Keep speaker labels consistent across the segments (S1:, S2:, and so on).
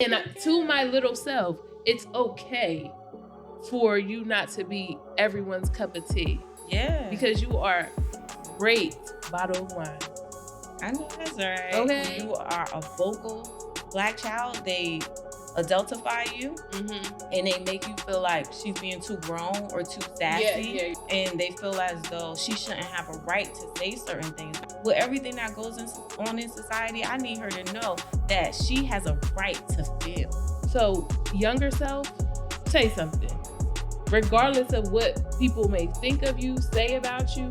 S1: And to my little self, it's okay for you not to be everyone's cup of tea
S2: Yeah.
S1: because you are great bottle of wine.
S2: I know that's right. When
S1: Okay.
S2: you are a vocal black child, they adultify you
S1: Mm-hmm.
S2: and they make you feel like she's being too grown or too
S1: Yeah,
S2: sassy.
S1: yeah.
S2: And they feel as though she shouldn't have a right to say certain things. With everything that goes on in society, I need her to know that she has a right to feel.
S1: So, younger self, say something. Regardless of what people may think of you, say about you,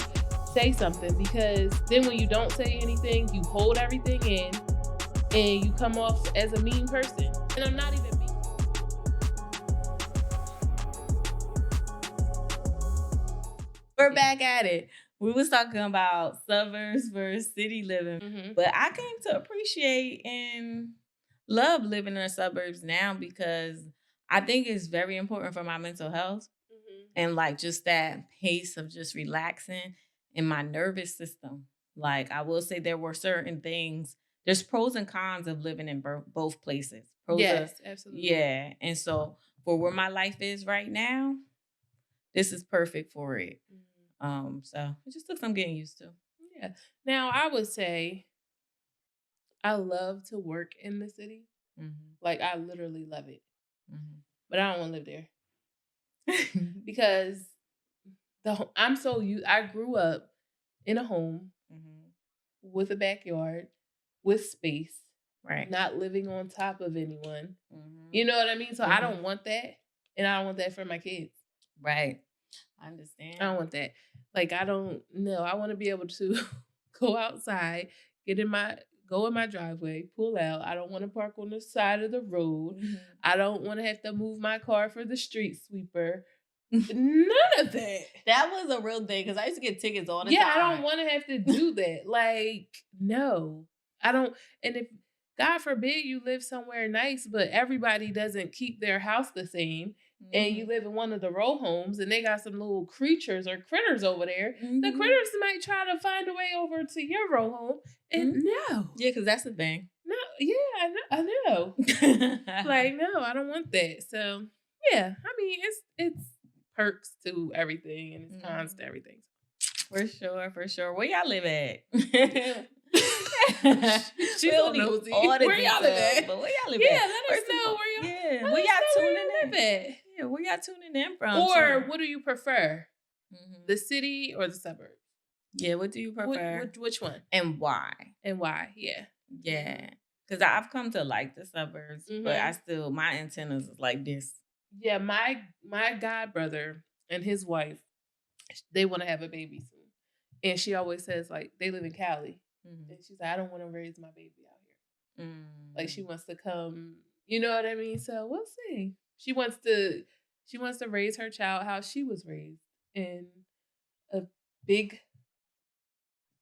S1: say something, because then when you don't say anything, you hold everything in and you come off as a mean person. And I'm not even mean.
S2: We're back at it. We was talking about suburbs versus city living,
S1: Mhm.
S2: but I came to appreciate and love living in the suburbs now because I think it's very important for my mental health
S1: Mhm.
S2: and like just that pace of just relaxing in my nervous system. Like I will say there were certain things. There's pros and cons of living in both places. Pros of
S1: Yes, absolutely.
S2: yeah, and so for where my life is right now, this is perfect for it. So it just took some getting used to.
S1: Yeah. Now, I would say I love to work in the city.
S2: Mhm.
S1: Like, I literally love it,
S2: Mhm.
S1: but I don't want to live there because I'm so used. I grew up in a home
S2: Mhm.
S1: with a backyard, with space,
S2: Right.
S1: not living on top of anyone.
S2: Mhm.
S1: You know what I mean? So I
S2: Mhm.
S1: don't want that, and I don't want that for my kids.
S2: Right. I
S1: I don't
S2: understand.
S1: want that. Like, I don't know. I want to be able to go outside, go in my driveway, pull out. I don't want to park on the side of the road.
S2: Mhm.
S1: I don't want to have to move my car for the street sweeper. None of that.
S2: That was a real thing because I used to get tickets all the
S1: Yeah,
S2: time.
S1: I don't want to have to do that. Like, no. I don't. And if God forbid you live somewhere nice, but everybody doesn't keep their house the same, and you
S2: Mhm.
S1: live in one of the row homes and they got some little creatures or critters over there, the
S2: Mhm.
S1: critters might try to find a way over to your row home. And no.
S2: Yeah, because that's the thing.
S1: No, yeah, I know. Like, no, I don't want that. So yeah, I mean it's perks to everything and it's cons to everything.
S2: For sure, for sure. Where y'all live at?
S1: She's
S2: We
S1: so
S2: don't need
S1: nosy.
S2: all the
S1: Where y'all live
S2: details,
S1: at?
S2: but where y'all live
S1: Yeah,
S2: at?
S1: let us
S2: First of
S1: know
S2: all,
S1: where y'all
S2: yeah,
S1: let
S2: where
S1: us
S2: y'all
S1: know where
S2: tuning
S1: y'all
S2: in?
S1: live at.
S2: Yeah, where y'all tuning in from
S1: Or
S2: too?
S1: what do you prefer?
S2: Mhm.
S1: The city or the suburbs?
S2: Yeah, what do you prefer?
S1: Which one?
S2: And why?
S1: And why? Yeah.
S2: Yeah. Because I've come to like the suburbs, but I
S1: Mhm.
S2: still my antennas is like this.
S1: Yeah, my god brother and his wife, they want to have a baby soon. And she always says, like, they live in Cali.
S2: Mhm.
S1: And she's like, I don't want to raise my baby out here. Like, she
S2: Mm.
S1: wants to come, you know what I mean? So we'll see. She wants to raise her child how she was raised in a big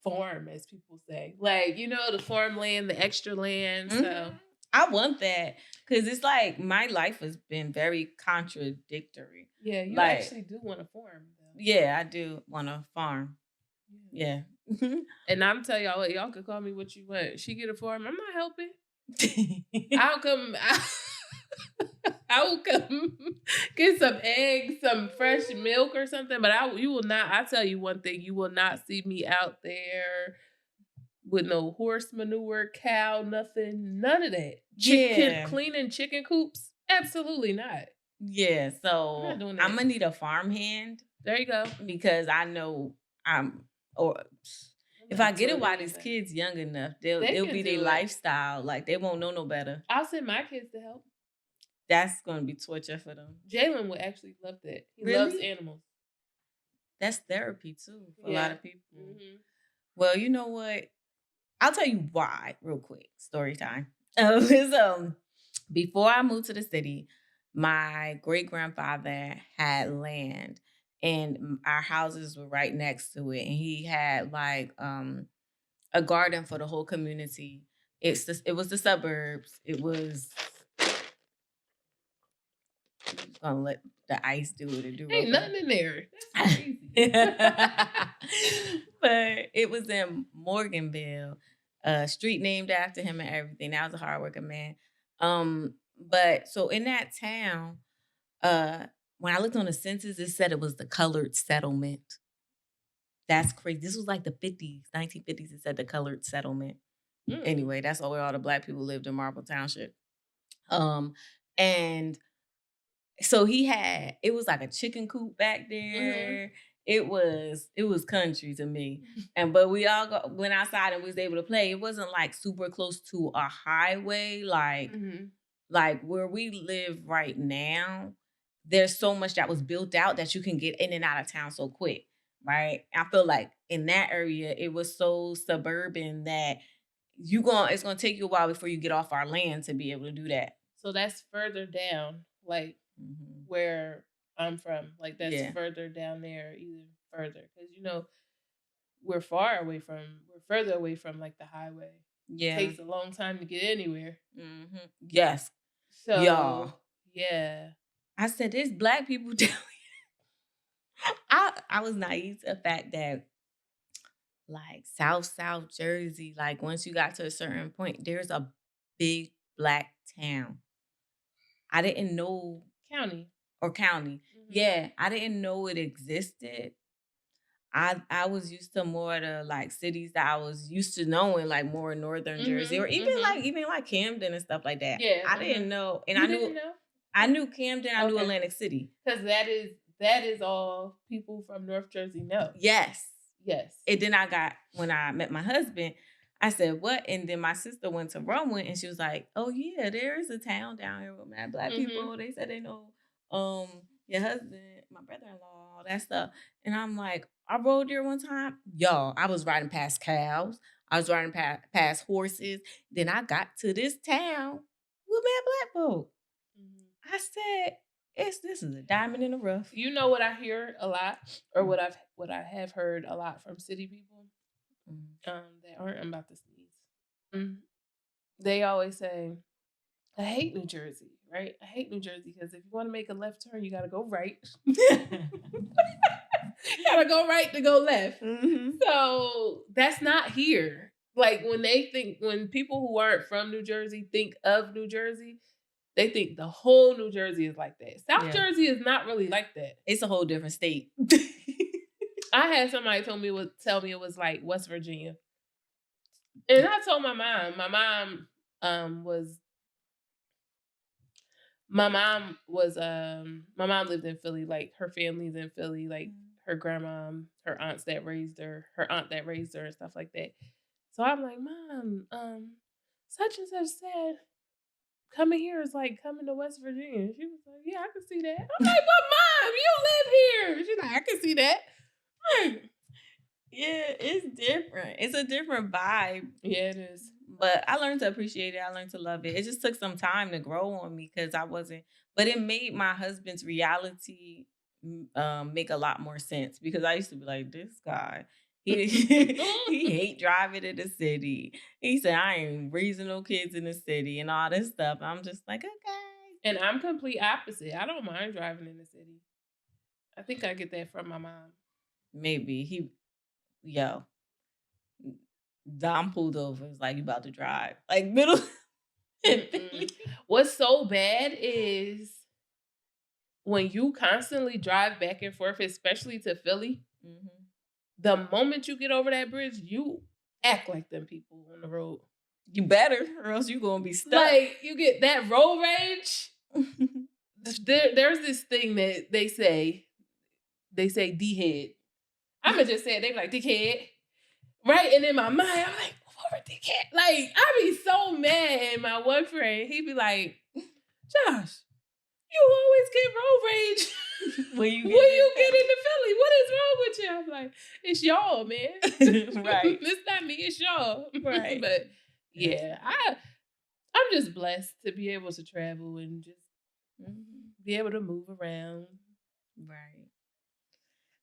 S1: farm, as people say. Like, the farmland, the extra land. So
S2: Mhm. I want that because it's like my life has been very contradictory.
S1: yeah, you
S2: Like,
S1: actually do want a farm though.
S2: yeah, I do want a farm.
S1: Yeah.
S2: Yeah.
S1: And I'm telling y'all, y'all could call me what you want. She get a farm, I'm not helping. I'll come. I will come get some eggs, some fresh milk or something. But you will not. I tell you one thing: you will not see me out there with no horse manure, cow, nothing, none of that.
S2: Yeah.
S1: Cleaning chicken coops, absolutely not.
S2: Yeah.
S1: I'm
S2: So
S1: not doing
S2: I'm
S1: that.
S2: gonna need a farmhand
S1: There you go.
S2: because I know I'm or
S1: I'm
S2: if I
S1: not
S2: get it
S1: doing
S2: while
S1: any of
S2: these
S1: that.
S2: kids young enough,
S1: They
S2: they'll
S1: can
S2: be their
S1: do it.
S2: lifestyle. Like they won't know no better.
S1: I'll send my kids to help.
S2: That's gonna be torture for them.
S1: Jalen would actually love that. He loves
S2: Really?
S1: animals.
S2: That's therapy too for a lot
S1: Yeah.
S2: of people.
S1: Hmm.
S2: Well, you know what? I'll tell you why real quick. Story time. So before I moved to the city, my great grandfather had land and our houses were right next to it. And he had like a garden for the whole community. It was the suburbs. It was gonna let the ice do what it do real
S1: Ain't
S2: quick.
S1: nothing in there. That's crazy.
S2: But it was in Morganville, a street named after him and everything. That was a hardworking man. But so in that town, when I looked on the census, it said it was the colored settlement. That's crazy. This was like the 50s, 1950s. It said the colored settlement. Anyway, that's where all the black people lived in Marble Township. And so it was like a chicken coop back there. It was country to me. But we all went outside and was able to play. It wasn't like super close to a highway, like where we live right now. There's so much that was built out that you can get in and out of town so quick, right? I feel like in that area, it was so suburban that it's gonna take you a while before you get off our land to be able to do that.
S1: So that's further down, like where I'm from. Like that's further down there, even further, because we're further away from like the highway. Yeah, it takes a long time to get anywhere.
S2: Yes.
S1: So y'all, yeah.
S2: I said there's black people down here. I was naive to the fact that like South Jersey, like once you got to a certain point, there's a big black town. I didn't know
S1: county.
S2: Yeah, I didn't know it existed. I was used to more the like cities that I was used to knowing, like more northern Jersey, or even like Camden and stuff like that. Yeah, I didn't know, and I knew Camden. I knew Atlantic City
S1: because that is all people from North Jersey know.
S2: Yes. And then when I met my husband, I said, what? And then my sister went to Rowan and she was like, oh yeah, there is a town down here with mad black people. They said they know your husband, my brother-in-law, all that stuff. And I'm like, I rode there one time. Y'all, I was riding past cows. I was riding past horses. Then I got to this town with mad black folk. I said, this is a diamond in the rough.
S1: You know what I hear a lot, or what I have heard a lot from city people, that aren't. I'm about to sneeze. They always say, "I hate New Jersey." Right? I hate New Jersey because if you want to make a left turn, you got to go right. You gotta go right to go left. So that's not here. Like when people who aren't from New Jersey think of New Jersey, they think the whole New Jersey is like that. South Jersey is not really like that.
S2: It's a whole different state.
S1: I had somebody tell me it was like West Virginia. And I told my mom. My mom lived in Philly. Like her family's in Philly. Like her grandma, her aunt that raised her, and stuff like that. So I'm like, Mom, such and such said coming here is like coming to West Virginia. She was like, yeah, I can see that. I'm like, but Mom, you live here. She's like, I can see that.
S2: Yeah, it's different. It's a different vibe.
S1: Yeah, it is.
S2: But I learned to appreciate it. I learned to love it. It just took some time to grow on me because I wasn't. But it made my husband's reality make a lot more sense because I used to be like, this guy, he hate driving in the city. He said, I ain't raising no kids in the city and all this stuff. I'm just like, okay.
S1: And I'm complete opposite. I don't mind driving in the city. I think I get that from my mom.
S2: Maybe Dom pulled over. It's like, you about to drive. Like middle.
S1: What's so bad is when you constantly drive back and forth, especially to Philly, the moment you get over that bridge, you act like them people on the road.
S2: You better, or else you're going to be stuck.
S1: Like, you get that road rage. There's this thing that they say D-head. I'm going to just say it. They be like, dickhead. Right? And in my mind, I'm like, what dickhead? Like, I be so mad. And my one friend, he be like, Josh, you always get road rage when you get into Philly. What is wrong with you? I'm like, it's y'all, man.
S2: Right.
S1: It's not me, it's y'all.
S2: Right.
S1: But yeah, I'm just blessed to be able to travel and just be able to move around.
S2: Right.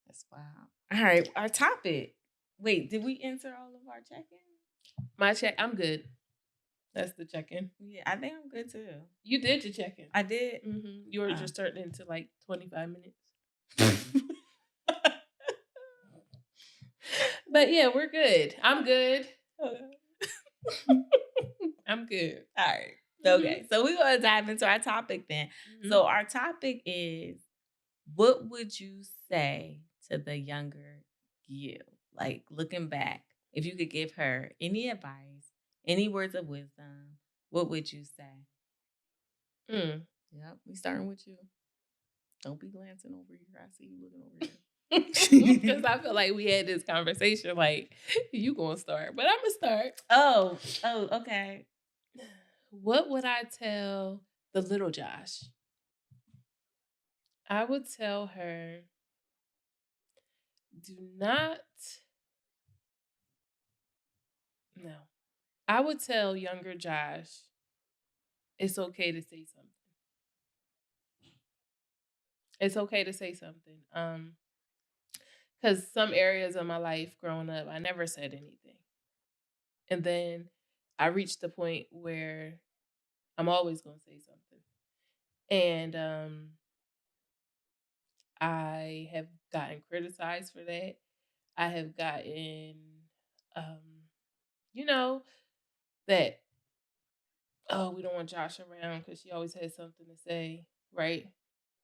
S2: That's wild. All right, our topic. Wait, did we answer all of our check-in?
S1: My check, I'm good. That's the check-in.
S2: Yeah, I think I'm good too.
S1: You did your check-in.
S2: I did.
S1: You were just turning into like 25 minutes. But yeah, we're good. I'm good. I'm good.
S2: All right. Okay, so we're gonna dive into our topic then.
S1: Mhm.
S2: So our topic is, what would you say to the younger you? Like looking back, if you could give her any advice, any words of wisdom, what would you say?
S1: Mm.
S2: Yep, we starting with you. Don't be glancing over here. I see you looking over
S1: Because
S2: here.
S1: I feel like we had this conversation. Like you gonna start, but I'm gonna start.
S2: Okay.
S1: What would I tell the little Josh? I would tell her, do not. No, I would tell younger Josh, it's okay to say something. It's okay to say something. Because some areas of my life growing up, I never said anything. And then I reached the point where I'm always going to say something. And I have gotten criticized for that. I have gotten, um, you know, that, oh, we don't want Josh around because she always has something to say, right?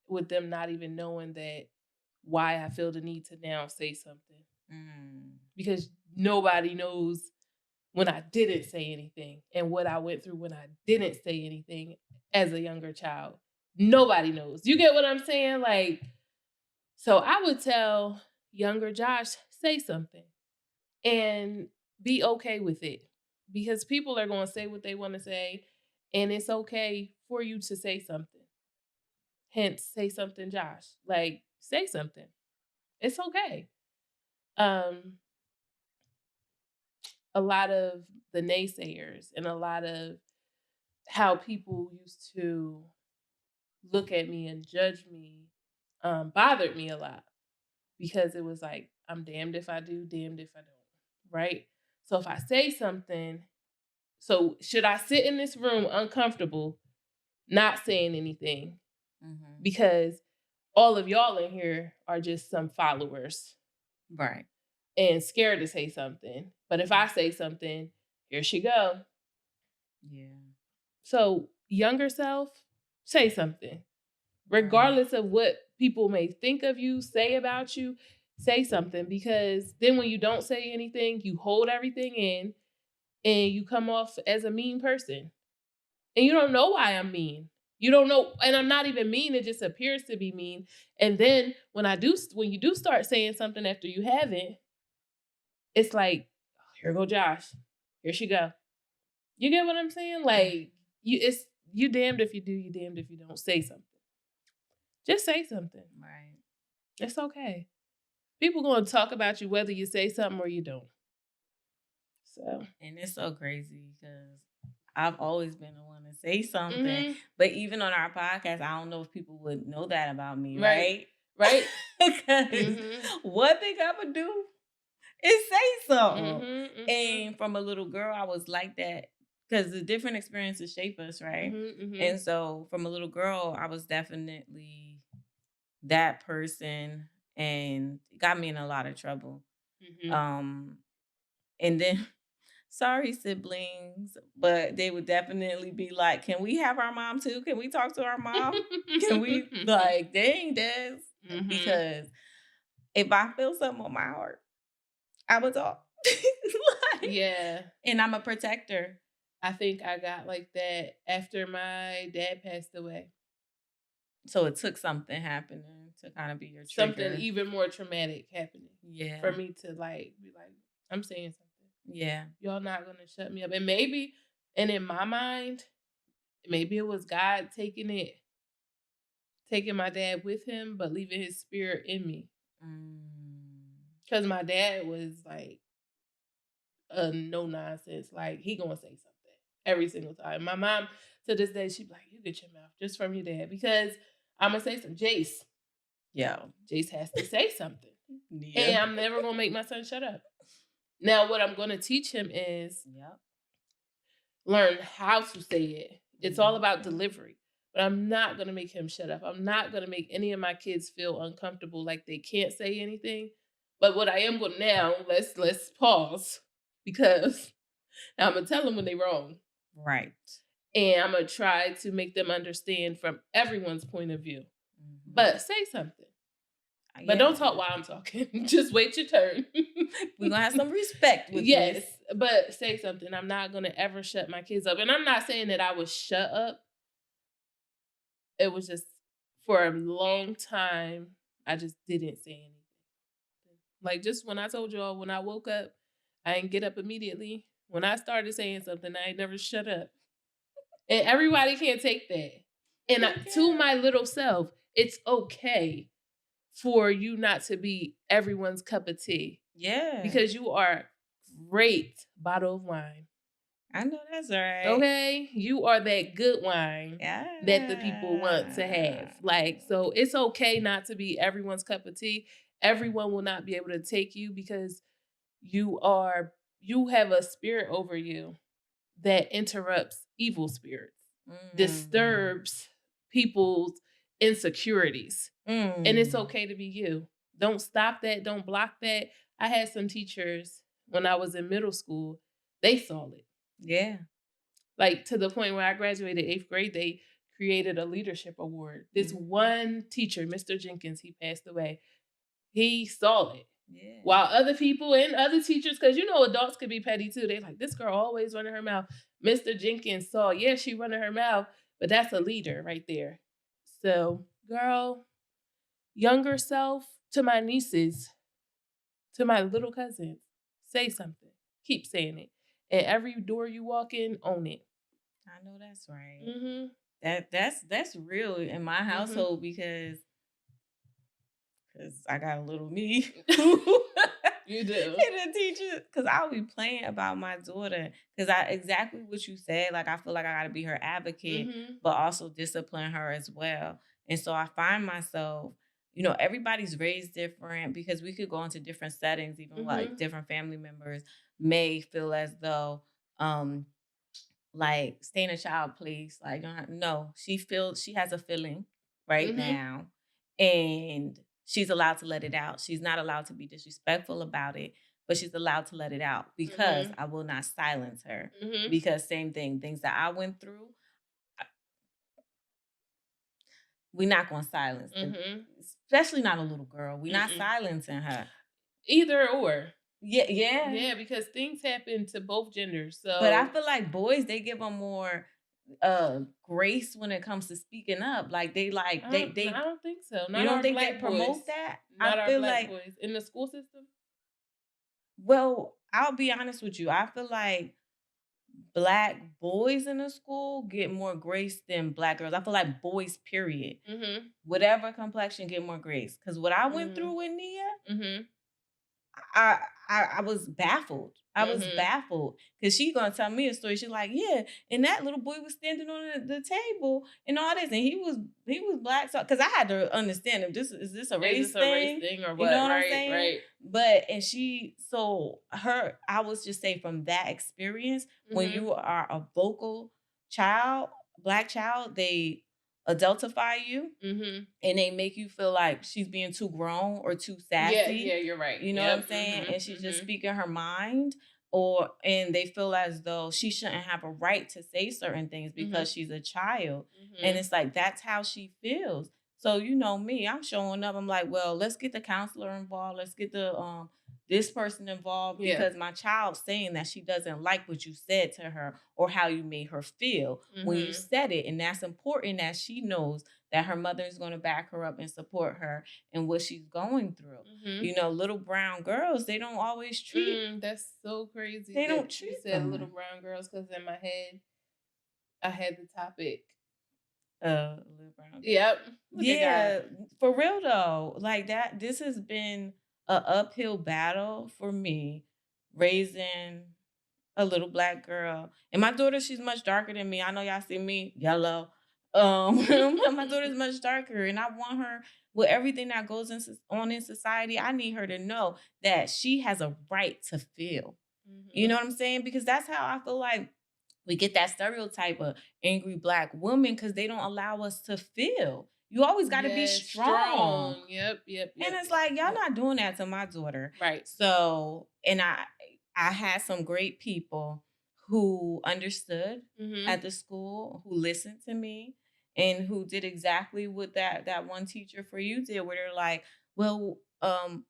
S1: With them not even knowing that why I feel the need to now say something. Because nobody knows when I didn't say anything and what I went through when I didn't say anything as a younger child. Nobody knows. You get what I'm saying? Like, so I would tell younger Josh, say something and be okay with it because people are going to say what they want to say and it's okay for you to say something. Hence, say something, Josh. Like, say something. It's okay. Um, a lot of the naysayers and a lot of how people used to look at me and judge me bothered me a lot because it was like, I'm damned if I do, damned if I don't. Right. So if I say something, so should I sit in this room uncomfortable, not saying anything? Because all of y'all in here are just some followers.
S2: Right.
S1: And scared to say something. But if I say something, here she go.
S2: Yeah.
S1: So younger self, say something. Regardless of what people may think of you, say about you, say something. Because then when you don't say anything, you hold everything in and you come off as a mean person. And you don't know why I'm mean. You don't know, and I'm not even mean, it just appears to be mean. And then when you do start saying something after you haven't, it's like, oh, here go Josh. Here she go. You get what I'm saying? Like you damned if you do, you damned if you don't. Say something. Just say something.
S2: Right.
S1: It's okay. People gonna talk about you whether you say something or you don't. So
S2: And it's so crazy because I've always been the one to say something.
S1: Mhm.
S2: But even on our podcast, I don't know if people would know that about me,
S1: Right.
S2: right? Because
S1: Mhm.
S2: one thing I would do is say something.
S1: Mhm.
S2: And from a little girl, I was like that because the different experiences shape us, right?
S1: Mhm.
S2: And so from a little girl, I was definitely that person, and it got me in a lot of trouble.
S1: Mhm.
S2: And then sorry, siblings, but they would definitely be like, "Can we have our mom too? Can we talk to our mom? Can we like, dang, Des?"
S1: Mhm.
S2: Because if I feel something on my heart, I would talk. Like,
S1: Yeah.
S2: and I'm a protector.
S1: I think I got like that after my dad passed away.
S2: So it took something happening to kind of be your
S1: Something
S2: trigger.
S1: even more traumatic happening.
S2: Yeah.
S1: For me to like be like, I'm saying something.
S2: Yeah.
S1: Y'all not gonna shut me up. And maybe, and in my mind, maybe it was God taking my dad with him, but leaving his spirit in me. Because my dad was like a no nonsense. Like he gonna say something every single time. My mom to this day, she'd be like, "You get your mouth just from your dad," because I'm gonna say some Jace.
S2: Yeah.
S1: Jace has to say something,
S2: Yeah.
S1: and I'm never gonna make my son shut up. Now, what I'm gonna teach him is learn how to say it. It's all about delivery. But I'm not gonna make him shut up. I'm not gonna make any of my kids feel uncomfortable like they can't say anything. But what I am gonna now, let's pause because now I'm gonna tell them when they're wrong.
S2: Right.
S1: And I'm going to try to make them understand from everyone's point of view.
S2: Mm-hmm.
S1: But say something. But don't talk while I'm talking. Just wait your turn.
S2: We're going to have some respect with
S1: yes,
S2: this.
S1: but say something. I'm not going to ever shut my kids up. And I'm not saying that I was shut up. It was just for a long time, I just didn't say anything. Like just when I told y'all, when I woke up, I didn't get up immediately. When I started saying something, I ain't never shut up. And everybody can't take that. And to my little self, it's okay for you not to be everyone's cup of tea.
S2: Yeah.
S1: Because you are great bottle of wine.
S2: I know that's right.
S1: Okay? You are that good wine that the people want to have. Like, so it's okay not to be everyone's cup of tea. Everyone will not be able to take you because you have a spirit over you that interrupts evil spirits, disturbs people's insecurities. And it's okay to be you. Don't stop that. Don't block that. I had some teachers when I was in middle school, they saw it.
S2: Yeah.
S1: Like to the point where I graduated 8th grade, they created a leadership award. This one teacher, Mr. Jenkins, he passed away. He saw it. Yeah. While other people and other teachers, because adults could be petty too. They like, this girl always running her mouth. Mr. Jenkins saw, yeah, she running her mouth, but that's a leader right there. So, girl, younger self, to my nieces, to my little cousins, say something. Keep saying it. And every door you walk in, own it.
S2: I know that's right. Mm-hmm. That's real in my household because I got a little me.
S1: You do.
S2: And the teacher, because I'll be playing about my daughter. Because exactly what you said, like I feel like I gotta be her advocate, but also discipline her as well. And so I find myself, everybody's raised different because we could go into different settings, even like different family members may feel as though like stay in a child place. Like, no, she has a feeling right now. And she's allowed to let it out. She's not allowed to be disrespectful about it, but she's allowed to let it out because I will not silence her. Because same thing, things that I went through, we're not going to silence them. Especially not a little girl. We're not silencing her.
S1: Either or.
S2: Yeah.
S1: Yeah, because things happen to both genders. So,
S2: but I feel like boys, they give them more grace when it comes to speaking up. Like they I
S1: don't think so. Not
S2: you don't think
S1: black
S2: they promote
S1: boys.
S2: that?
S1: Not I feel like boys in the school system.
S2: Well, I'll be honest with you. I feel like black boys in the school get more grace than black girls. I feel like boys, period. Whatever complexion, get more grace. Because what I went through with Nia, I was baffled. I was baffled because she's gonna tell me a story. She's like, yeah, and that little boy was standing on the table and all this, and he was black. So because I had to understand if this is a race thing
S1: or what?
S2: You know what I'm saying? Right. But I was just say from that experience, when you are a vocal child, black child, they adultify you and they make you feel like she's being too grown or too sassy.
S1: Yeah, you're right.
S2: You know what I'm saying? And she's just speaking her mind, and they feel as though she shouldn't have a right to say certain things because she's a child. And it's like that's how she feels. So me, I'm showing up. I'm like, well, let's get the counselor involved. Let's get the this person involved because my child's saying that she doesn't like what you said to her or how you made her feel when you said it. And that's important that she knows that her mother is going to back her up and support her in what she's going through. Little brown girls, they don't always treat.
S1: That's so crazy.
S2: They don't treat
S1: you said them. Little brown girls, because in my head, I had the topic.
S2: Little brown girl.
S1: Yep.
S2: Yeah, for real though. Like that, this has been an uphill battle for me raising a little black girl. And my daughter, she's much darker than me. I know y'all see me yellow. My daughter's much darker, and I want her with everything that goes on in society. I need her to know that she has a right to feel. You know what I'm saying? Because that's how I feel like we get that stereotype of angry black woman because they don't allow us to feel. You always got to be strong.
S1: Yep.
S2: And it's like, y'all not doing that to my daughter.
S1: Right.
S2: So, and I had some great people who understood
S1: Mhm.
S2: at the school, who listened to me, and who did exactly what that one teacher for you did, where they're like, well,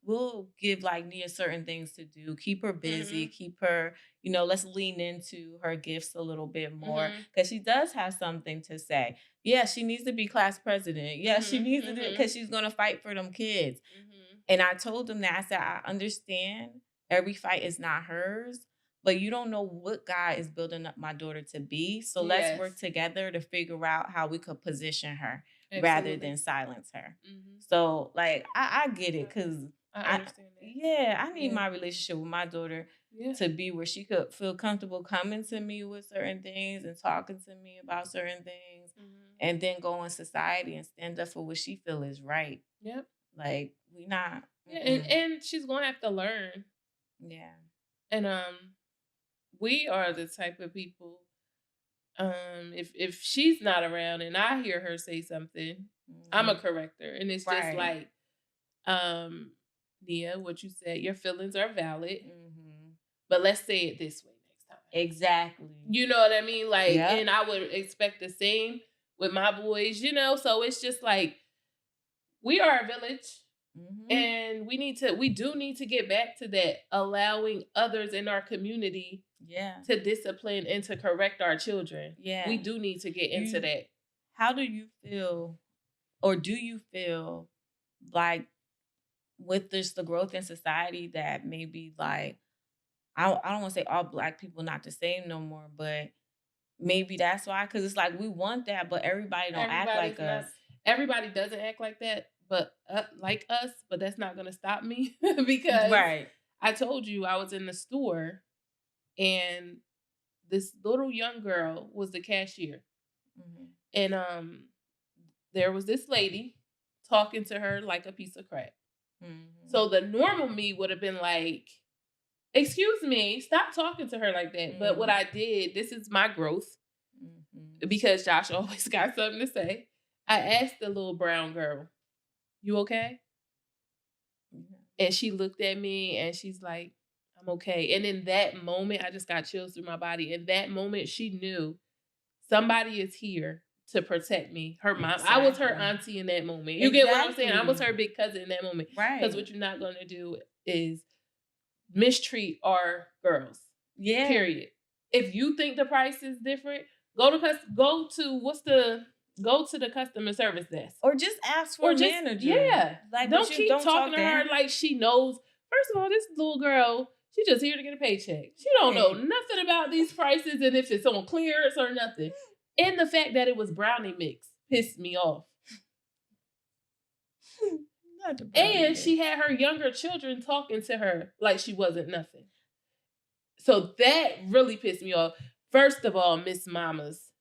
S2: we'll give like Nia certain things to do, keep her busy,
S1: Mhm.
S2: keep her, let's lean into her gifts a little bit more
S1: Mhm.
S2: because she does have something to say. Yeah, she needs to be class president. Yeah, she
S1: Mhm.
S2: needs to do it
S1: Mhm.
S2: because she's gonna fight for them kids.
S1: Mhm.
S2: And I told them that I said, I understand every fight is not hers, but you don't know what God is building up my daughter to be. So let's work
S1: Yes.
S2: together to figure out how we could position her rather
S1: Absolutely.
S2: than silence her.
S1: Mhm.
S2: So like I get it because
S1: I
S2: I
S1: understand that.
S2: yeah, I need
S1: Yeah.
S2: my relationship with my daughter
S1: Yeah.
S2: to be where she could feel comfortable coming to me with certain things and talking to me about certain things
S1: Mhm.
S2: and then go in society and stand up for what she feel is right.
S1: Yep.
S2: Like we not
S1: Yeah, and she's gonna have to learn.
S2: yeah.
S1: And we are the type of people. If she's not around and I hear her say something, I'm a
S2: Mhm.
S1: corrector, and it's just
S2: Right.
S1: like, um, Nia, what you said, your feelings are valid,
S2: Mhm.
S1: but let's say it this way next time.
S2: Exactly.
S1: You know what I mean? Like,
S2: Yeah.
S1: and I would expect the same with my boys. So it's just like we are a village.
S2: Mhm.
S1: And we do need to get back to that, allowing others in our community
S2: Yeah.
S1: to discipline and to correct our children.
S2: Yeah.
S1: We do need to get into that.
S2: How do you feel, or do you feel like with the growth in society that maybe like I don't want to say all Black people not the same no more, but maybe that's why, because it's like we want that, but everybody don't act like
S1: Everybody's
S2: us.
S1: not everybody doesn't act like that, but like us, but that's not going to stop me because
S2: Right.
S1: I told you I was in the store and this little young girl was the cashier.
S2: Mhm.
S1: And there was this lady talking to her like a piece of crap.
S2: Mhm.
S1: So the normal me would have been like, "Excuse me, stop talking to her like that." But what I did, this is my growth, because Josh always got something to say. I asked the little brown girl, "You okay?" And she looked at me and she's like, "I'm okay." And in that moment, I just got chills through my body. In that moment, she knew somebody is here to protect me. Her mom. I was her
S2: Exactly.
S1: auntie in that moment. You get what I'm saying? I was
S2: Exactly.
S1: her big cousin in that moment. Because
S2: Right.
S1: what you're not going to do is mistreat our girls.
S2: Yeah.
S1: Period. If you think the price is different, go to the customer service desk.
S2: Or just ask for
S1: Or
S2: a
S1: just
S2: manager.
S1: Like,
S2: Like,
S1: don't
S2: but you
S1: keep
S2: don't
S1: talking
S2: talk
S1: to her
S2: down.
S1: like she knows. First of all, this little girl, she just here to get a paycheck. She don't know
S2: Right.
S1: nothing about these prices and if it's on clearance or nothing. And the fact that it was brownie mix pissed me off.
S2: Not the brownie
S1: And
S2: mix.
S1: she had her younger children talking to her like she wasn't nothing. So that really pissed me off. First of all, Miss Mamas,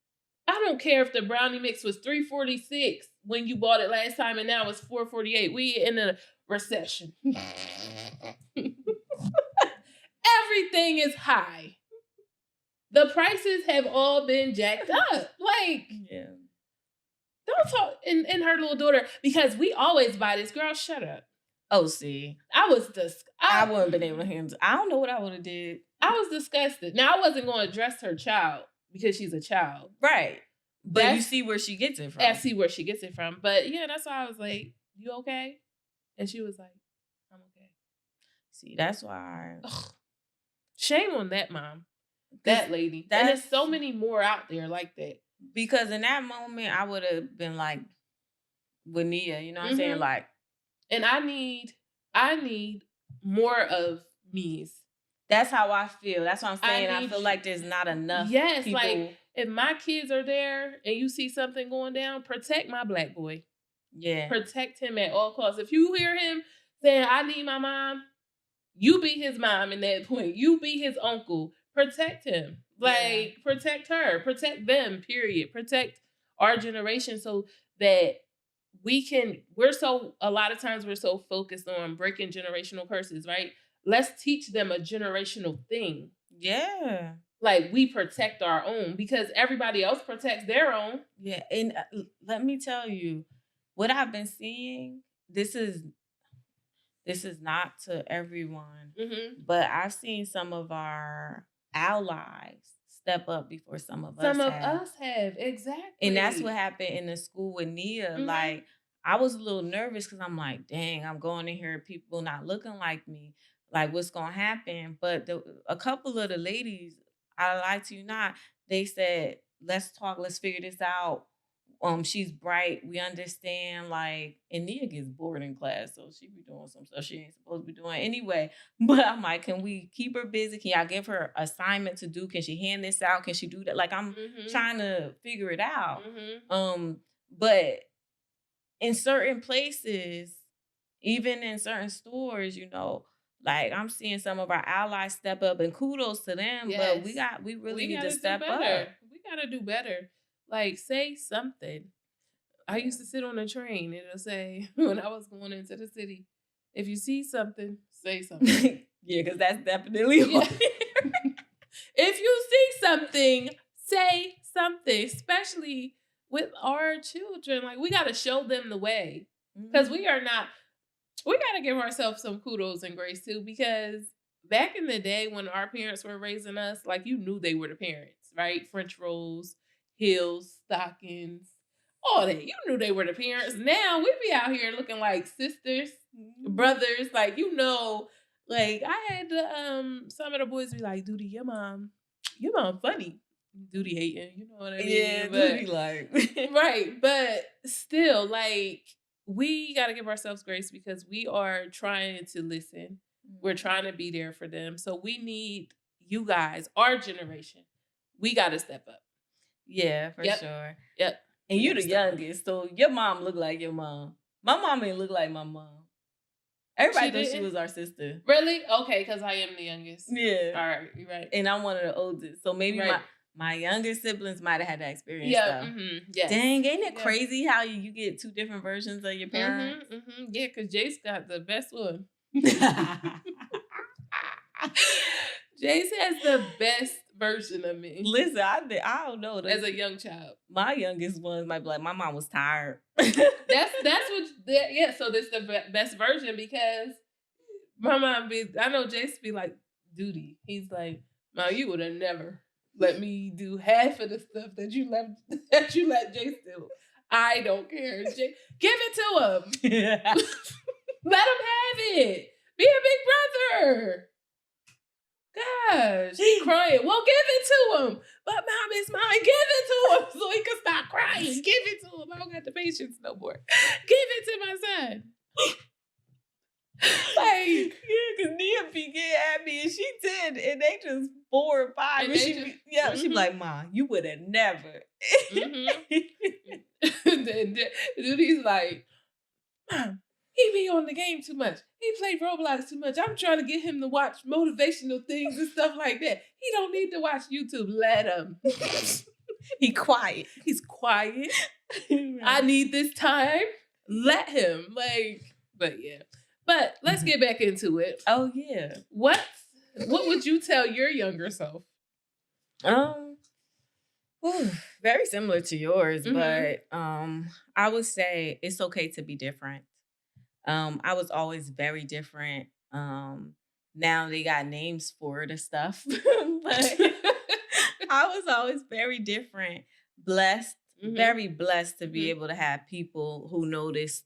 S1: I don't care if the brownie mix was $3.46 when you bought it last time and now it's $4.48. We in a recession. Everything is high. The prices have all been jacked up. Like,
S2: Yeah.
S1: don't talk in her little daughter, because we always buy this. Girl, shut up.
S2: Oh, see.
S1: I was
S2: I wouldn't have been able to handle. I don't know what I would have did.
S1: I was disgusted. Now I wasn't going to address her child because she's a child.
S2: Right. But you
S1: That's
S2: see where she gets it from.
S1: I see where she gets it from. But yeah, that's why I was like, "You okay?" And she was like, "I'm okay."
S2: See, that's why.
S1: Ugh. Shame on that mom, that lady. And there's so many more out there like that.
S2: Because in that moment, I would have been like, with Nia, you know what I'm saying? Like,
S1: and I need more of me's.
S2: That's how I feel. That's what I'm saying. I feel like there's not enough.
S1: Yes,
S2: people.
S1: Like if my kids are there and you see something going down, protect my Black boy.
S2: Yeah.
S1: Protect him at all costs. If you hear him saying, "I need my mom," you be his mom in that point. You be his uncle. Protect him. Like, protect her. Protect them, period. Protect our generation so that a lot of times we're so focused on breaking generational curses, right? Let's teach them a generational thing.
S2: Yeah.
S1: Like, we protect our own because everybody else protects their own.
S2: Yeah. And let me tell you, what I've been seeing, this is not to everyone, but I've seen some of our allies step up before some of
S1: Some
S2: us
S1: of
S2: have.
S1: us have, exactly.
S2: And that's what happened in the school with Nia.
S1: Mhm.
S2: Like, I was a little nervous because I'm like, dang, I'm going in here, people not looking like me. Like, what's gonna happen? But a couple of the ladies, I lie to you not, they said, let's talk, let's figure this out. She's bright, we understand, like, and Nia gets bored in class, so she be doing some stuff she ain't supposed to be doing anyway. But I'm like, can we keep her busy? Can y'all give her assignment to do? Can she hand this out? Can she do that? Like, I'm trying to figure it out. But in certain places, even in certain stores, like, I'm seeing some of our allies step up, and kudos to them. But we really need to step up.
S1: We gotta do better. Like, say something. I used to sit on a train and it'll say, when I was going into the city, if you see something, say something.
S2: Yeah, because that's definitely
S1: If you see something, say something, especially with our children. Like, we got to show them the way. Because we got to give ourselves some kudos and grace too, because back in the day when our parents were raising us, like, you knew they were the parents, right? French rolls, heels, stockings, all that. You knew they were the parents. Now we be out here looking like sisters, brothers, like, like, I had some of the boys be like, Duty, your mom funny. Duty hating, you know what I mean?
S2: Yeah, Duty like.
S1: Right, but still, like, we got to give ourselves grace because we are trying to listen. We're trying to be there for them. So we need you guys, our generation. We got to step up.
S2: Yeah, for sure.
S1: Yep.
S2: And you the youngest, so your mom look like your mom. My mom ain't look like my mom. Everybody thought she was our sister.
S1: Really? Okay, because I am the youngest.
S2: Yeah.
S1: All right, you're right.
S2: And I'm one of the oldest. So maybe my younger siblings might have had that experience.
S1: Yeah. Yes.
S2: Dang, ain't it crazy how you get two different versions of your parents?
S1: Yeah, because Jace got the best one. Jace has the best version of me.
S2: Listen, I don't know.
S1: As a young child,
S2: my youngest ones might be like, my mom was tired.
S1: that's what. So this is the best version because my mom I know Jace be like, Duty. He's like, Mom, you would have never let me do half of the stuff that you let Jace do. I don't care. Give it to him. Let him have it. Be a big brother. Gosh, he's crying. Well, give it to him. But Mom, it's mine. Give it to him so he can stop crying. Give it to him. I don't got the patience no more. Give it to my son. Like,
S2: yeah, because Nia be getting at me and she 10 and they just 4 or 5. And she be like, Mom, you would have never.
S1: Duty's like, Mom, he be on the game too much. He play Roblox too much. I'm trying to get him to watch motivational things and stuff like that. He don't need to watch YouTube. Let him.
S2: He quiet.
S1: He's quiet. I need this time. Let him. But yeah. But let's get back into it.
S2: Oh yeah.
S1: What would you tell your younger self?
S2: Very similar to yours, but I would say it's okay to be different. I was always very different. Now they got names for the stuff, but I was always very different. Blessed, very blessed to be able to have people who noticed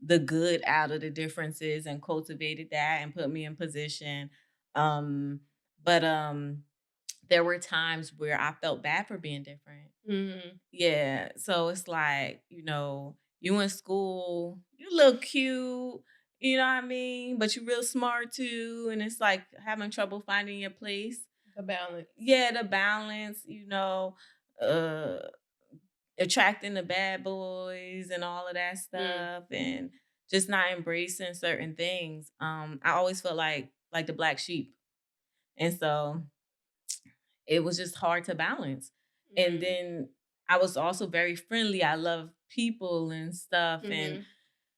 S2: the good out of the differences and cultivated that and put me in position. But there were times where I felt bad for being different. Yeah. So it's like, you in school, you look cute, you know what I mean? But you're real smart too. And it's like having trouble finding your place.
S1: The balance.
S2: Yeah, the balance, attracting the bad boys and all of that stuff and just not embracing certain things. I always felt like the black sheep. And so it was just hard to balance. And then I was also very friendly. I love people and stuff. And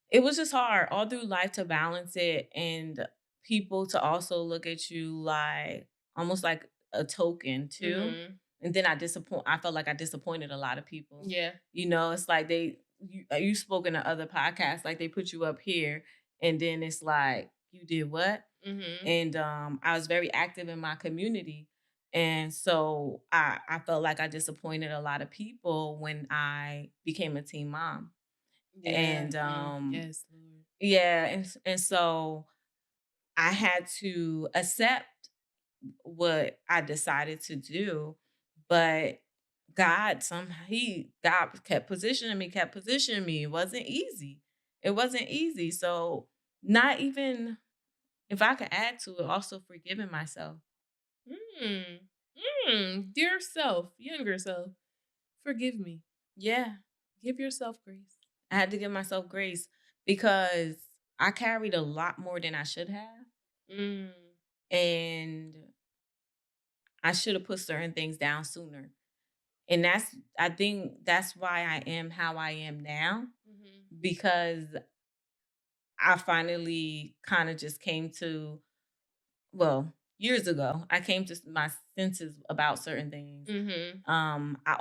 S2: it was just hard all through life to balance it and people to also look at you like almost like a token too. And then I felt like I disappointed a lot of people.
S1: Yeah.
S2: It's like you spoke in other podcasts, like they put you up here and then it's like, you did what? And I was very active in my community. And so I felt like I disappointed a lot of people when I became a teen mom.
S1: Yeah.
S2: And
S1: Yes, Lord.
S2: yeah, and so I had to accept what I decided to do, but God kept positioning me, kept positioning me. It wasn't easy. It wasn't easy. So not even if I could add to it, also forgiving myself.
S1: Mm. Dear self, younger self, forgive me.
S2: Yeah.
S1: Give yourself grace.
S2: I had to give myself grace because I carried a lot more than I should have.
S1: Mm.
S2: And I should have put certain things down sooner. And I think that's why I am how I am now,
S1: Mhm.
S2: because I finally kind of just came to, well, years ago, I came to my senses about certain things.
S1: Mhm.
S2: I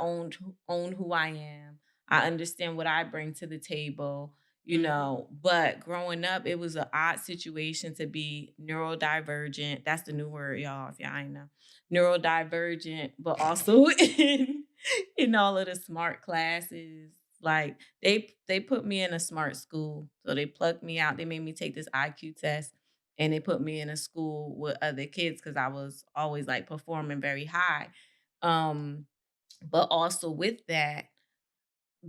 S2: own who I am. I understand what I bring to the table,
S1: Mhm.
S2: but growing up, it was an odd situation to be neurodivergent. That's the new word, y'all, if y'all ain't know. Neurodivergent, but also in all of the smart classes. Like they put me in a smart school. So they plucked me out. They made me take this IQ test and they put me in a school with other kids because I was always like performing very high. Um, but also with that,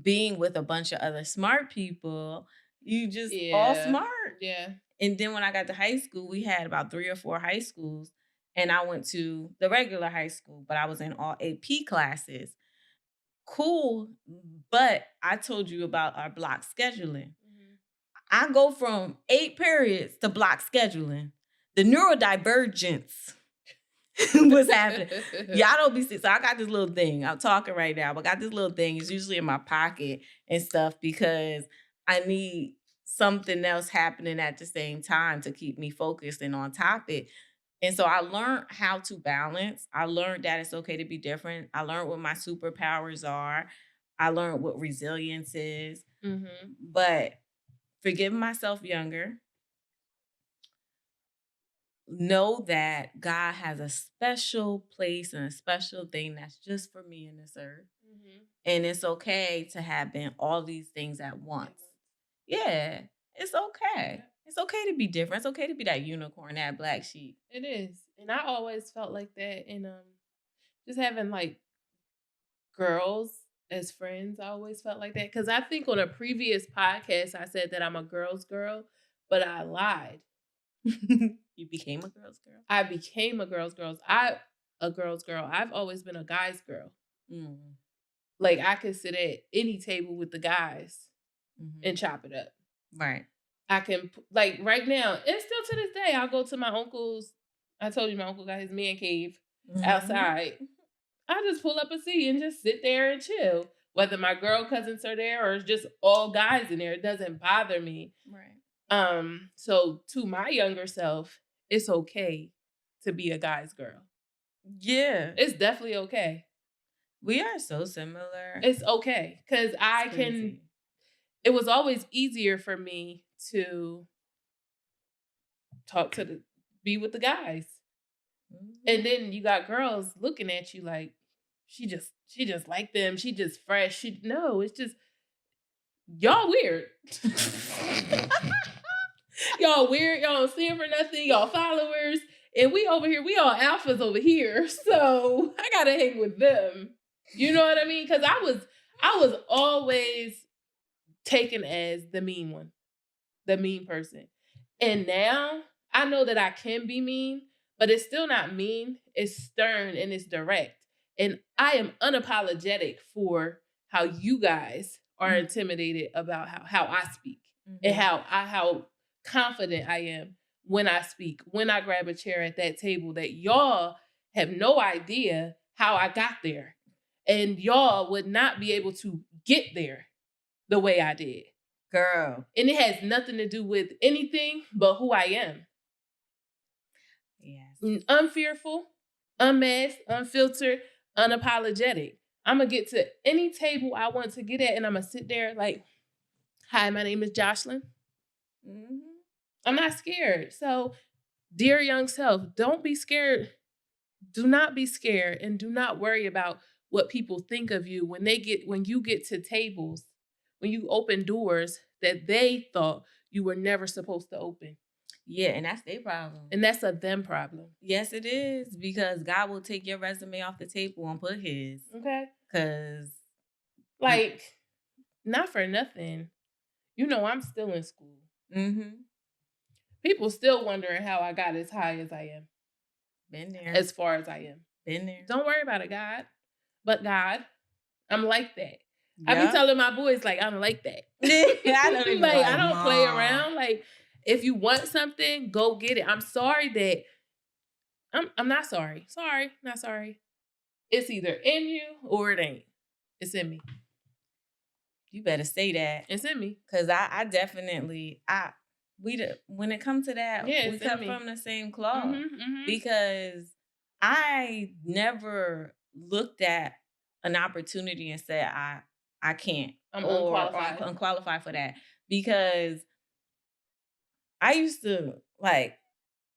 S2: being with a bunch of other smart people, you just all
S1: Yeah.
S2: smart.
S1: Yeah.
S2: And then when I got to high school, we had about 3 or 4 high schools, and I went to the regular high school, but I was in all AP classes. Cool, but I told you about our block scheduling.
S1: Mhm.
S2: I go from 8 periods to block scheduling. The neurodivergence was happening. Y'all don't be sick. So I got this little thing. I'm talking right now, but I got this little thing. It's usually in my pocket and stuff because I need something else happening at the same time to keep me focused and on topic. And so I learned how to balance. I learned that it's okay to be different. I learned what my superpowers are. I learned what resilience is.
S1: Mhm.
S2: But forgiving myself younger, know that God has a special place and a special thing that's just for me in this earth.
S1: Mhm.
S2: And it's okay to have been all these things at
S1: At
S2: once.
S1: once.
S2: Yeah, it's okay.
S1: Yeah.
S2: It's okay to be different. It's okay to be that unicorn, that black sheep.
S1: It is. And I always felt like that and just having like girls as friends, I always felt like that cuz I think on a previous podcast I said that I'm a girl's girl, but I lied.
S2: You became a girl's girl.
S1: I became a girl's girl. I a girl's girl. I've always been a guy's girl.
S2: Mm.
S1: Like I could sit at any table with the guys and
S2: Hmm.
S1: chop it up.
S2: Right.
S1: I can like right now, and still to this day, I'll go to my uncle's. I told you my uncle got his man cave
S2: Hmm.
S1: outside. I just pull up a seat and just sit there and chill. Whether my girl cousins are there or it's just all guys in there, it doesn't bother me.
S2: Right.
S1: So to my younger self, it's okay to be a guy's girl.
S2: Yeah.
S1: It's definitely okay.
S2: We are so similar.
S1: It's okay because
S2: It's
S1: I can.
S2: crazy.
S1: It was always easier for me to talk to the be with the guys. And
S2: Mhm.
S1: then you got girls looking at you like she just like them. She just fresh. No, it's just y'all weird. Y'all weird. Y'all don't stand for nothing. Y'all followers. And we over here, we all alphas over here. So I gotta hang with them. You know what I mean? Because I was always taken as the mean one, the mean person. And now I know that I can be mean, but it's still not mean. It's stern and it's direct. And I am unapologetic for how you guys are intimidated about how I speak and
S2: Mhm.
S1: how confident I am when I speak, when I grab a chair at that table that y'all have no idea how I got there. And y'all would not be able to get there the way I did.
S2: Girl.
S1: And it has nothing to do with anything but who I am.
S2: Yes.
S1: Unfearful, unmasked, unfiltered, unapologetic. I'm going to get to any table I want to get at and I'm going to sit there like, hi, my name is Jocelyn.
S2: Mhm.
S1: I'm not scared. So, dear young self, don't be scared. Do not be scared and do not worry about what people think of you when you get to tables, when you open doors that they thought you were never supposed to open.
S2: Yeah, and that's their problem.
S1: And that's a them problem.
S2: Yes, it is, because God will take your resume off the table and put his.
S1: Okay?
S2: Because,
S1: like, not for nothing. You know, I'm still in school. People still wondering how I got as high as I am.
S2: Been there.
S1: As far as I am.
S2: Been there.
S1: Don't worry about it, God. But God, I'm like that. Yep. I be telling my boys, like, I'm like that. I don't like, I don't play around. Like, if you want something, go get it. I'm sorry that I'm not sorry. Sorry, not sorry. It's either in you or it ain't. It's in me.
S2: You better say that.
S1: It's in me.
S2: Because I definitely, when it comes to that, we come from the same cloth. Because I never looked at an opportunity and said, I can't.
S1: I'm unqualified.
S2: Or I'm unqualified for that. Because I used to, like,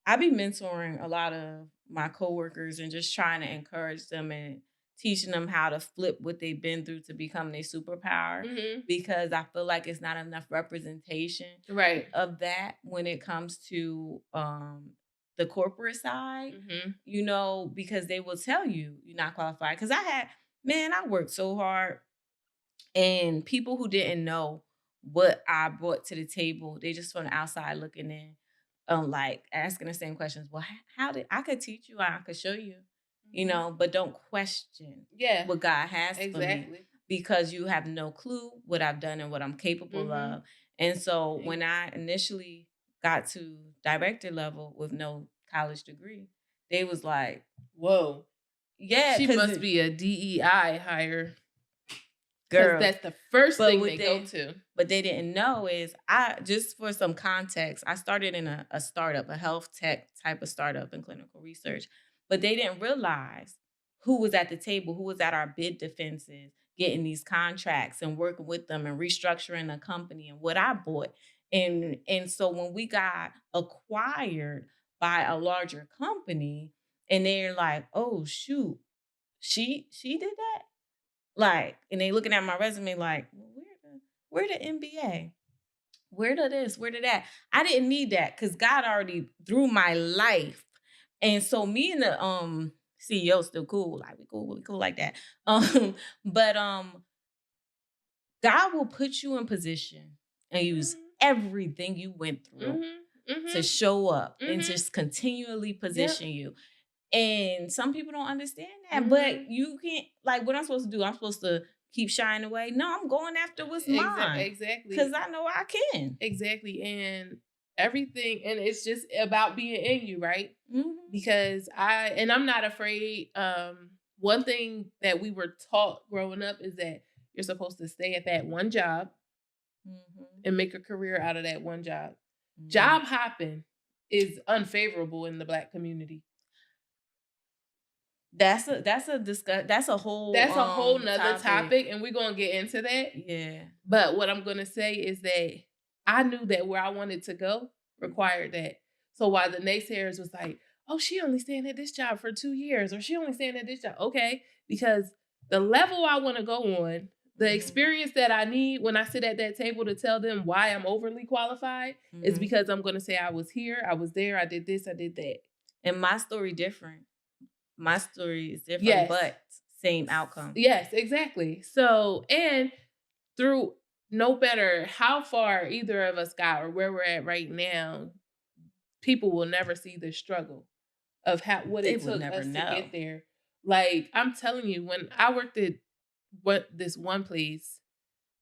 S2: I be mentoring a lot of my coworkers and just trying to encourage them and teaching them how to flip what they've been through to become their superpower, because I feel like it's not enough representation of that when it comes to the corporate side, you know, because they will tell you you're not qualified. Because I worked so hard, and people who didn't know what I brought to the table, they just from the outside looking in, like asking the same questions. Well, how did I could teach you, I could show you, you know, but don't question what God has for me, because you have no clue what I've done and what I'm capable of. And so when I initially got to director level with no college degree, they was like,
S1: whoa.
S2: Yeah.
S1: She must be a DEI hire. Girl, that's the first thing they go to.
S2: But they didn't know is, just for some context, I started in a startup, a health tech type of startup in clinical research. But they didn't realize who was at the table, who was at our bid defenses, getting these contracts and working with them and restructuring the company and what I bought. And so when we got acquired by a larger company, and they're like, oh shoot, she did that? Like, and they looking at my resume like, well, where the MBA? Where the this? Where the that? I didn't need that, because God already through my life. And so me and the CEO still cool. Like, we cool like that. But God will put you in position and use everything you went through to show up and just continually position you. And some people don't understand that, but you can't, like, what I'm supposed to do? I'm supposed to keep shying away? No, I'm going after what's mine.
S1: Exactly.
S2: Because I know I can.
S1: Exactly. And everything, and it's just about being in you, right? Because I'm not afraid. One thing that we were taught growing up is that you're supposed to stay at that one job and make a career out of that one job. Job hopping is unfavorable in the Black community.
S2: That's a whole
S1: nother topic, and we're gonna get into that.
S2: Yeah.
S1: But what I'm gonna say is that I knew that where I wanted to go required that. So while the naysayers was like, oh, she only staying at this job for 2 years, or she only staying at this job. Okay, because the level I want to go on, the experience that I need when I sit at that table to tell them why I'm overly qualified is because I'm gonna say I was here, I was there, I did this, I did that.
S2: And my story different. My story is different, but same outcome.
S1: Yes, exactly. So, and through no matter how far either of us got or where we're at right now, people will never see the struggle of what it took us to get there. Like, I'm telling you, when I worked at this one place,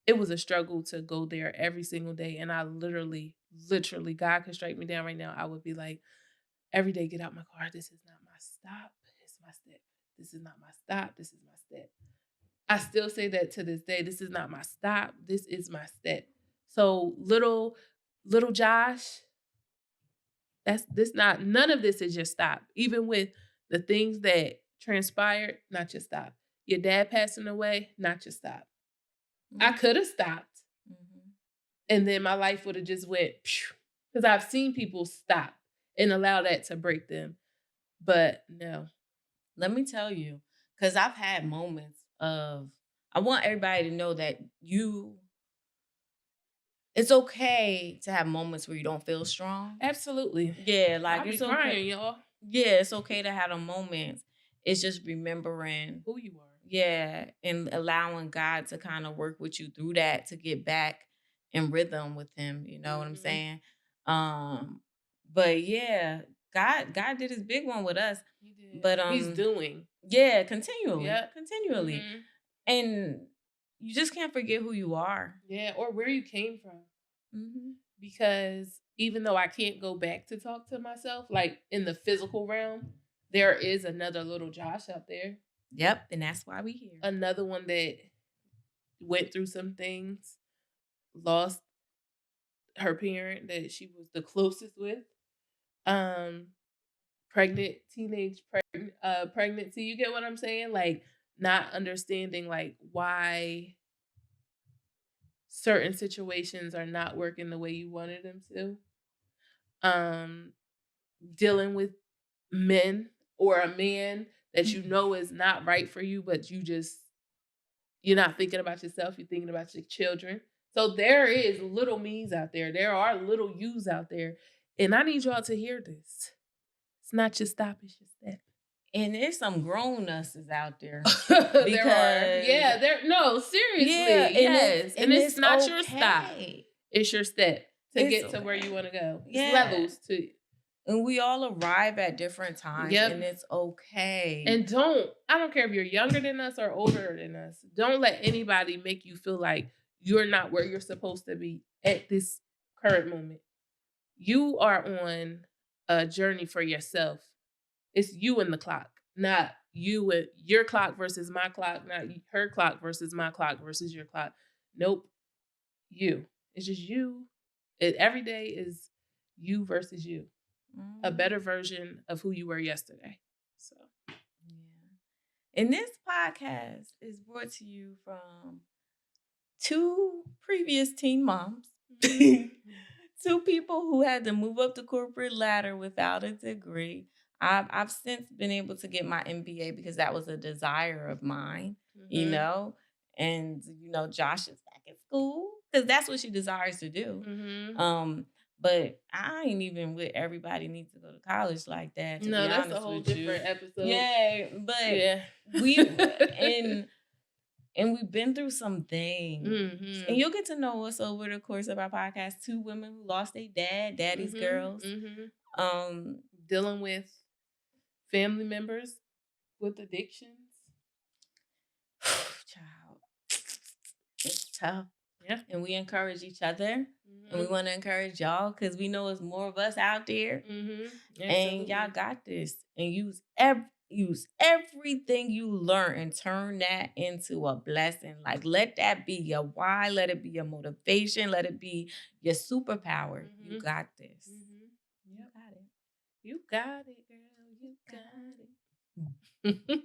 S1: it was a struggle to go there every single day. And I literally, God could strike me down right now. I would be like, every day, get out my car. This is not my stop. It's my step. This is not my stop. This is my step. I still say that to this day. This is not my stop. This is my step. So little Josh, none of this is your stop. Even with the things that transpired, not your stop. Your dad passing away, not your stop. I could have stopped. And then my life would have just went, because I've seen people stop and allow that to break them. But no.
S2: Let me tell you, because I've had moments of, I want everybody to know that it's okay to have moments where you don't feel strong.
S1: Absolutely.
S2: Yeah, like
S1: I be
S2: it's okay.
S1: crying, y'all.
S2: Yeah, it's okay to have the moments. It's just remembering
S1: Who you are.
S2: Yeah, and allowing God to kind of work with you through that to get back in rhythm with him, you know what I'm saying? But yeah, God did his big one with us.
S1: He did.
S2: But
S1: He's doing.
S2: Yeah, continually.
S1: Yeah.
S2: Continually.
S1: Mm-hmm.
S2: And you just can't forget who you are.
S1: Yeah, or where you came from.
S2: Mm-hmm.
S1: Because even though I can't go back to talk to myself, like in the physical realm, there is another little Josh out there.
S2: Yep, and that's why we here.
S1: Another one that went through some things, lost her parent that she was the closest with, pregnant, teenage pregnancy. You get what I'm saying? Like not understanding like why certain situations are not working the way you wanted them to. Dealing with men or a man that you know is not right for you, but you're not thinking about yourself, you're thinking about your children. So there is little me's out there. There are little yous out there. And I need y'all to hear this. It's not your stop, it's your step.
S2: And there's some grown us's out there.
S1: There are. Yeah, no, seriously. Yeah, yes. And it's not okay. Your stop. It's your step to get to where you want to go. It's levels to it.
S2: And we all arrive at different times, and it's okay.
S1: And I don't care if you're younger than us or older than us, don't let anybody make you feel like you're not where you're supposed to be at this current moment. You are on a journey for yourself. It's you and the clock, not you and your clock versus my clock, not her clock versus my clock versus your clock. Nope. You. It's just you. Every day is you versus you. A better version of who you were yesterday. So,
S2: yeah. And this podcast is brought to you from 2 previous teen moms. Mm-hmm. 2 people who had to move up the corporate ladder without a degree. I've since been able to get my MBA because that was a desire of mine, you know? And, Josh is back at school because that's what she desires to do. Mm-hmm. But I ain't even with everybody needs to go to college like that, to be honest with you.
S1: That's a whole different episode.
S2: Yeah, but and we've been through some things. Mm-hmm. And you'll get to know us over the course of our podcast. 2 women who lost their daddy's girls. Mm-hmm.
S1: Dealing with family members with addictions.
S2: Child. It's tough. Yeah. And we encourage each other. Mm-hmm. And we want to encourage y'all because we know there's more of us out there. Mm-hmm. And y'all got this. And use everything you learn and turn that into a blessing. Like, let that be your why. Let it be your motivation. Let it be your superpower. Mm-hmm. You got this. Mm-hmm. Yep.
S1: You got it, girl. You got it.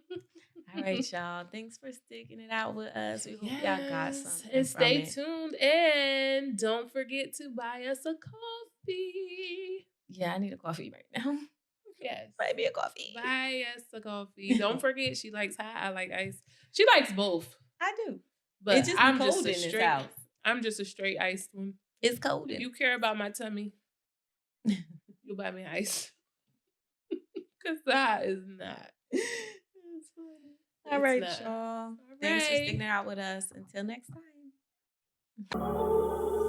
S2: All right, y'all. Thanks for sticking it out with us. We hope y'all got something.
S1: And stay tuned. And don't forget to buy us a coffee.
S2: Yeah, I need a coffee right now.
S1: Yes.
S2: Buy me a coffee.
S1: Buy us a coffee. Don't forget, she likes hot. I like ice. She likes both.
S2: I do.
S1: But it's just I'm cold just in this house. I'm just a straight iced one.
S2: It's cold.
S1: If you care about my tummy, you'll buy me ice. Because that is not.
S2: That's funny. All right, y'all. Thanks for sticking it out with us. Until next time.